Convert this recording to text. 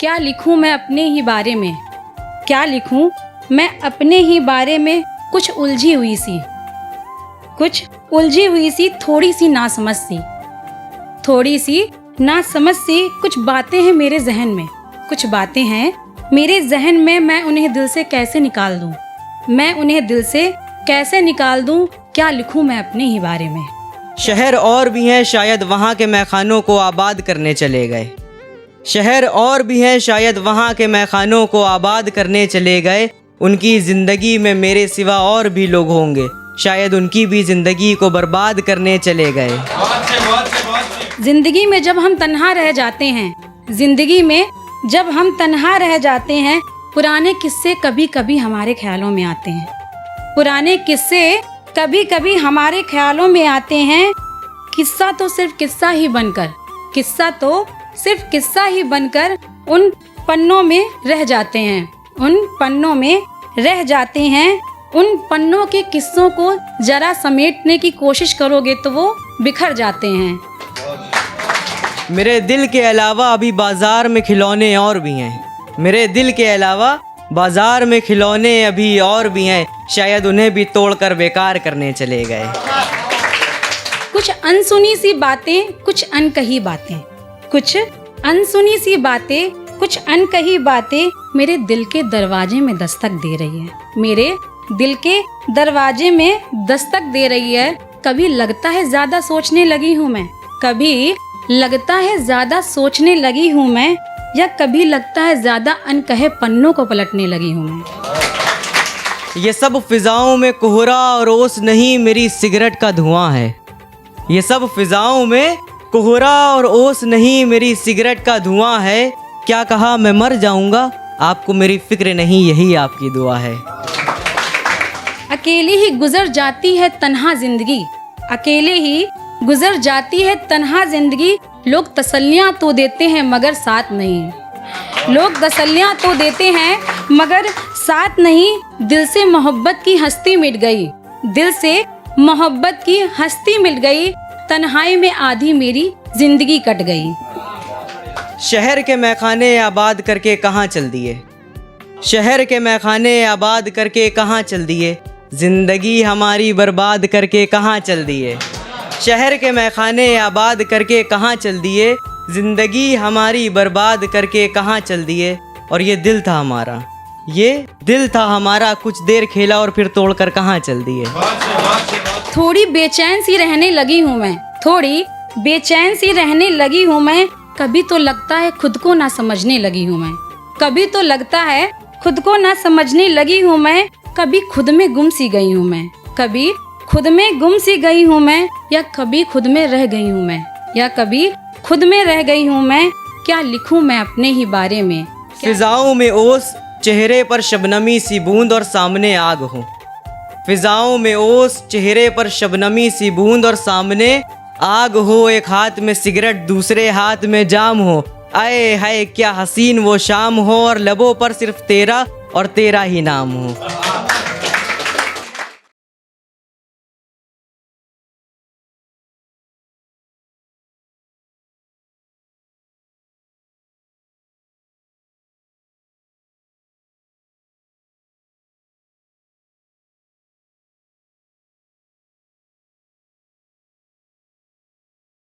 क्या लिखूं मैं अपने ही बारे में, क्या लिखूं मैं अपने ही बारे में। कुछ उलझी हुई सी थोड़ी सी नासमझ सी, थोड़ी सी नासमझ सी कुछ बातें हैं मेरे जहन में, कुछ बातें हैं मेरे जहन में। मैं उन्हें दिल से कैसे निकाल दूं, मैं उन्हें दिल से कैसे निकाल दूं। क्या लिखूं मैं अपने ही बारे में। शहर और भी हैं शायद वहाँ के मैखानों को आबाद करने चले गए, शहर और भी हैं शायद वहाँ के मैखानों को आबाद करने चले गए। उनकी ज़िंदगी में मेरे सिवा और भी लोग होंगे, शायद उनकी भी ज़िंदगी को बर्बाद करने चले गए। जिंदगी में जब हम तन्हा रह जाते हैं, जिंदगी में जब हम तन्हा रह जाते हैं, पुराने किस्से कभी कभी हमारे ख्यालों में आते हैं, पुराने किस्से कभी कभी हमारे ख्यालों में आते हैं। किस्सा तो सिर्फ किस्सा ही बनकर, किस्सा तो सिर्फ किस्सा ही बनकर उन पन्नों में रह जाते हैं, उन पन्नों में रह जाते हैं। उन पन्नों के किस्सों को जरा समेटने की कोशिश करोगे तो वो बिखर जाते हैं। मेरे दिल के अलावा अभी बाजार में खिलौने और भी हैं, मेरे दिल के अलावा बाजार में खिलौने अभी और भी हैं, शायद उन्हें भी तोड़कर बेकार करने चले गए। कुछ अनसुनी सी बातें, कुछ अनकही बातें, कुछ अनसुनी सी बातें, कुछ अनकही बातें मेरे दिल के दरवाजे में दस्तक दे रही है, मेरे दिल के दरवाजे में दस्तक दे रही है। कभी लगता है ज्यादा सोचने लगी हूँ मैं, कभी लगता है ज्यादा सोचने लगी हूँ मैं, या कभी लगता है ज्यादा अनकहे पन्नों को पलटने लगी हूँ मैं। ये सब फिजाओं में कोहरा और ओस नहीं मेरी सिगरेट का धुआं है, ये सब फिजाओं में कोहरा और ओस नहीं मेरी सिगरेट का धुआं है। क्या कहा मैं मर जाऊंगा, आपको मेरी फिक्र नहीं यही आपकी दुआ है। अकेली ही गुजर जाती है तन्हा जिंदगी, अकेले ही गुजर जाती है तन्हा जिंदगी। लोग तसल्लियाँ तो देते हैं मगर साथ नहीं, लोग तसल्लियाँ तो देते हैं मगर साथ नहीं। दिल से मोहब्बत की हस्ती मिट गई, दिल से मोहब्बत की हस्ती मिट गई। तन्हाई में आधी मेरी जिंदगी कट गई। शहर के मैखाने आबाद करके कहाँ चल दिए, शहर के मैखाने आबाद करके कहाँ चल दिए। जिंदगी हमारी बर्बाद करके कहाँ चल दिए, शहर के मैखाने आबाद करके कहाँ चल दिए। जिंदगी हमारी बर्बाद करके कहाँ चल दिए। और ये दिल था हमारा, ये दिल था हमारा, कुछ देर खेला और फिर तोड़कर कहाँ चल दिए। थोड़ी बेचैन सी रहने लगी हूँ मैं, थोड़ी बेचैन सी रहने लगी हूँ मैं। कभी तो लगता है खुद को ना समझने लगी हूँ मैं, कभी तो लगता है खुद को ना समझने लगी हूँ मैं। कभी खुद में गुम सी गई हूँ मैं, कभी खुद में गुम सी गई हूँ मैं, या कभी खुद में रह गई हूँ मैं, या कभी खुद में रह गई हूँ मैं। क्या लिखूं मैं अपने ही बारे में। फिजाओं में ओस, चेहरे पर शबनमी सी बूंद और सामने आग हो। फिजाओं में ओस, चेहरे पर शबनमी सी बूंद और सामने आग हो। एक हाथ में सिगरेट दूसरे हाथ में जाम हो। आए हाय क्या हसीन वो शाम हो, और लबों पर सिर्फ तेरा और तेरा ही नाम हो।